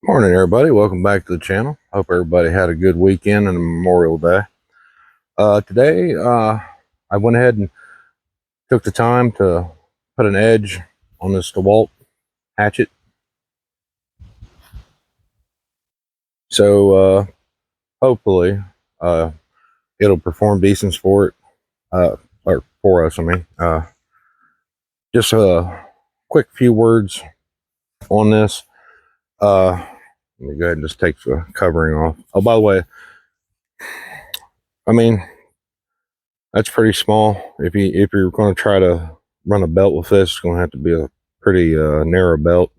Morning, everybody. Welcome back to the channel. Hope everybody had a good weekend and Memorial Day. Today, I went ahead and took the time to put an edge on this Dewalt hatchet. So, hopefully, it'll perform decent for it, or for us, I mean. Just a quick few words on this. Let me go ahead and just take the covering off. Oh, by the way, I mean, that's pretty small. If you're going to try to run a belt with this, it's going to have to be a pretty narrow belt.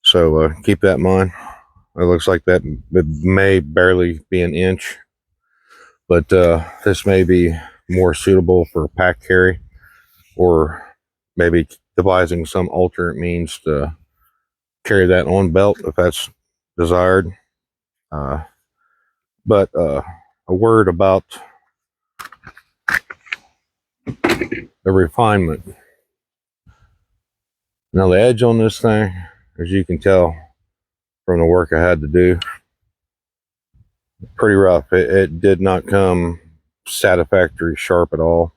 So keep that in mind. It looks like that it may barely be an inch, but this may be more suitable for pack carry, or maybe devising some alternate means to carry that on belt if that's desired. But a word about the refinement. Now the edge on this thing, as you can tell from the work I had to do, pretty rough. It did not come satisfactory sharp at all,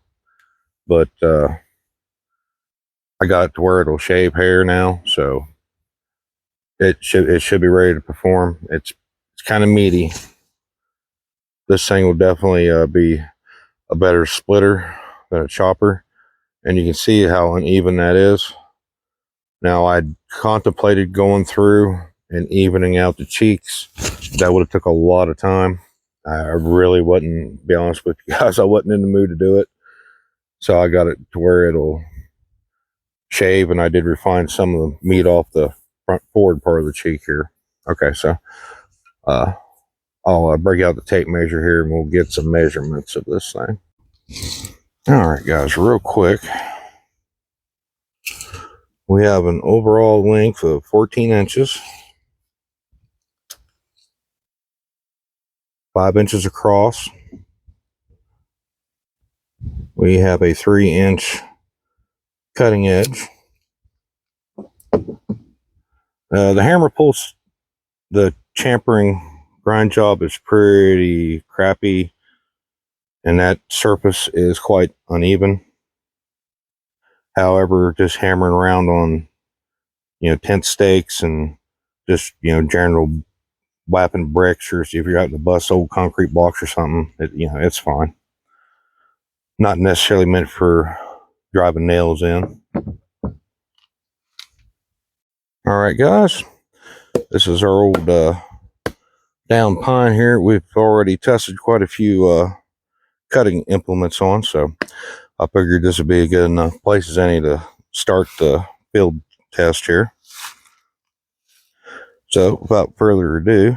but I got it to where it'll shave hair now, so it should be ready to perform. It's kind of meaty. This thing will definitely be a better splitter than a chopper, and you can see how uneven that is. Now I contemplated going through and evening out the cheeks. That would have took a lot of time. I really wasn't, to be honest with you guys, I wasn't in the mood to do it. So I got it to where it'll shave, and I did refine some of the meat off the forward part of the cheek here. Okay, so I'll break out the tape measure here and we'll get some measurements of this thing. All right, guys, real quick. We have an overall length of 14 inches. 5 inches across. We have a 3-inch cutting edge. The hammer pulse, the champering grind job is pretty crappy, and that surface is quite uneven. However, just hammering around on, tent stakes and just, general whapping bricks, or if you're out to bust old concrete blocks or something, it's fine. Not necessarily meant for driving nails in. All right, guys, this is our old down pine here. We've already tested quite a few cutting implements on, so I figured this would be a good enough place as any to start the field test here. So without further ado,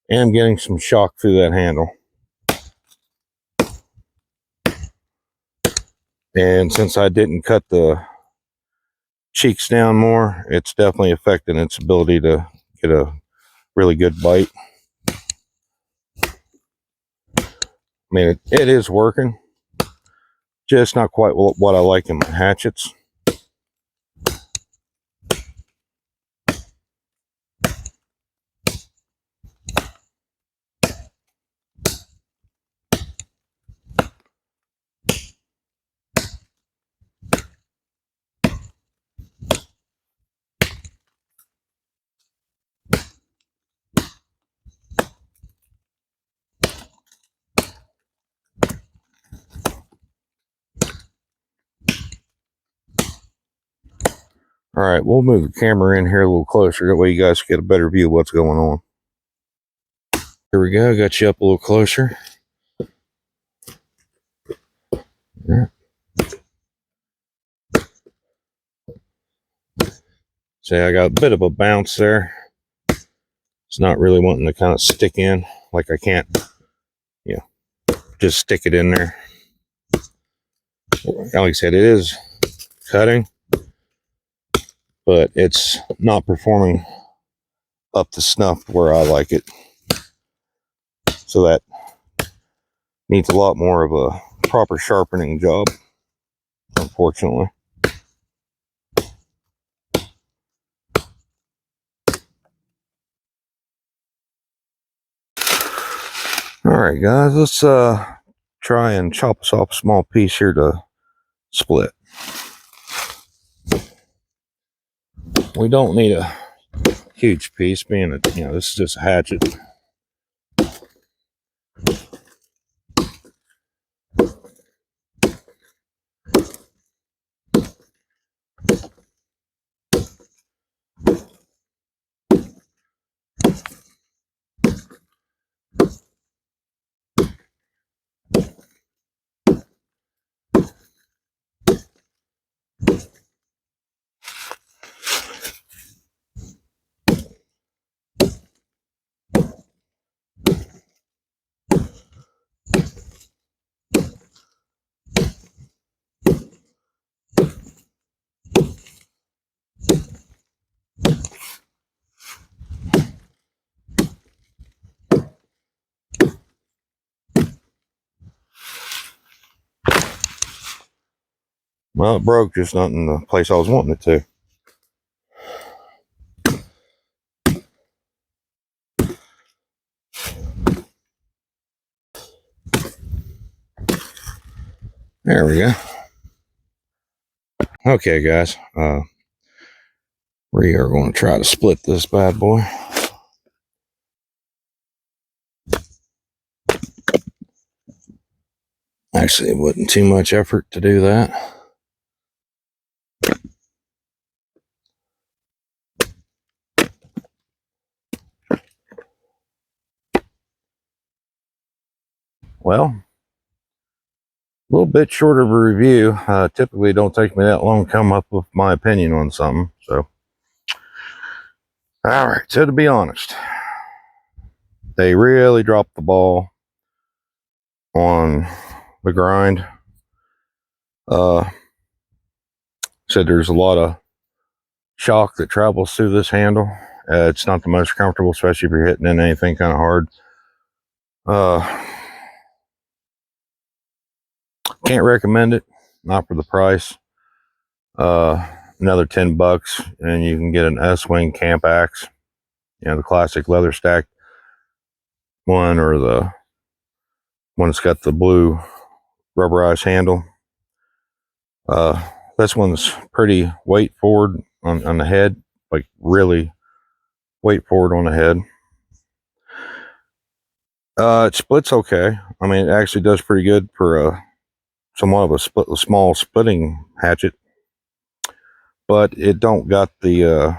I'm getting some shock through that handle. And since I didn't cut the cheeks down more, it's definitely affecting its ability to get a really good bite. I mean, it is working, just not quite what I like in my hatchets. All right, we'll move the camera in here a little closer. That way you guys get a better view of what's going on. Here we go. Got you up a little closer. Yeah. See, I got a bit of a bounce there. It's not really wanting to kind of stick in. Like I can't, just stick it in there. Like I said, it is cutting, but it's not performing up to snuff where I like it. So that needs a lot more of a proper sharpening job, unfortunately. Alright guys, let's try and chop us off a small piece here to split. We don't need a huge piece, being a, this is just a hatchet. Well, it broke, just not in the place I was wanting it to. There we go. Okay, guys. We are going to try to split this bad boy. Actually, it wasn't too much effort to do that. Well, a little bit short of a review. Typically, it don't take me that long to come up with my opinion on something. So, all right. So, to be honest, they really dropped the ball on the grind. Said there's a lot of shock that travels through this handle. It's not the most comfortable, especially if you're hitting in anything kind of hard. Can't recommend it, not for the price. Another $10 and you can get an S-Wing camp axe, the classic leather stacked one, or the one that's got the blue rubberized handle. This one's pretty weight forward on the head, like really weight forward on the head. It splits okay. I mean, it actually does pretty good for somewhat of a small splitting hatchet, but it don't got the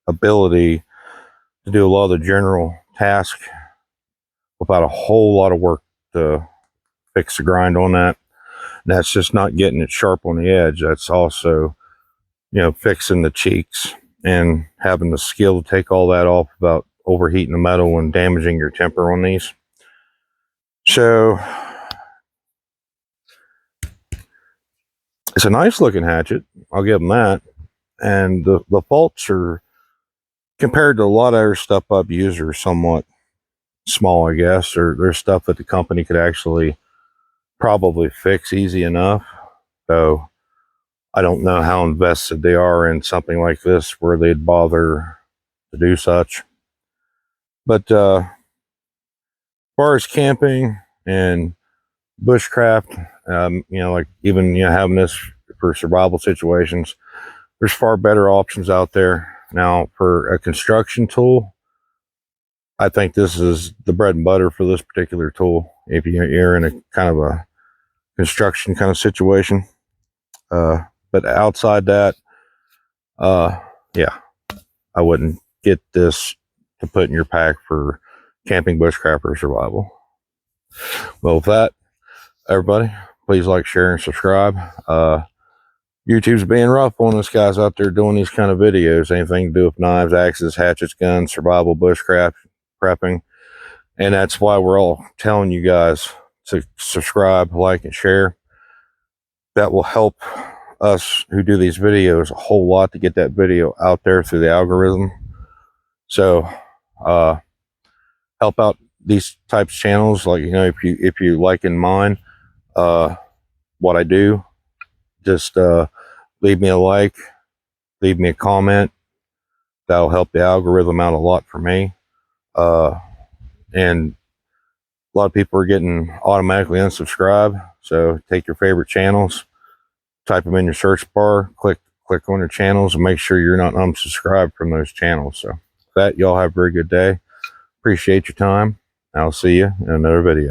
ability to do a lot of the general task without a whole lot of work to fix the grind on that. And that's just not getting it sharp on the edge. That's also, fixing the cheeks and having the skill to take all that off without overheating the metal and damaging your temper on these. So it's a nice looking hatchet, I'll give them that. And the faults are, compared to a lot of other stuff I've used, are somewhat small, I guess. Or there's stuff that the company could actually probably fix easy enough. So I don't know how invested they are in something like this where they'd bother to do such. But as far as camping and bushcraft, like even having this for survival situations, there's far better options out there. Now, for a construction tool, I think this is the bread and butter for this particular tool. If you're in a kind of a construction kind of situation, but outside that, yeah, I wouldn't get this to put in your pack for camping, bushcraft, or survival. Well, with that, everybody, please like, share, and subscribe. YouTube's being rough on us guys out there doing these kind of videos. Anything to do with knives, axes, hatchets, guns, survival, bushcraft, prepping. And that's why we're all telling you guys to subscribe, like, and share. That will help us who do these videos a whole lot to get that video out there through the algorithm. So help out these types of channels, like, you know, if you like in mine what I do, just leave me a like, leave me a comment. That'll help the algorithm out a lot for me. And a lot of people are getting automatically unsubscribed. So take your favorite channels, type them in your search bar, click on your channels, and make sure you're not unsubscribed from those channels. So with that, y'all have a very good day. Appreciate your time. I'll see you in another video.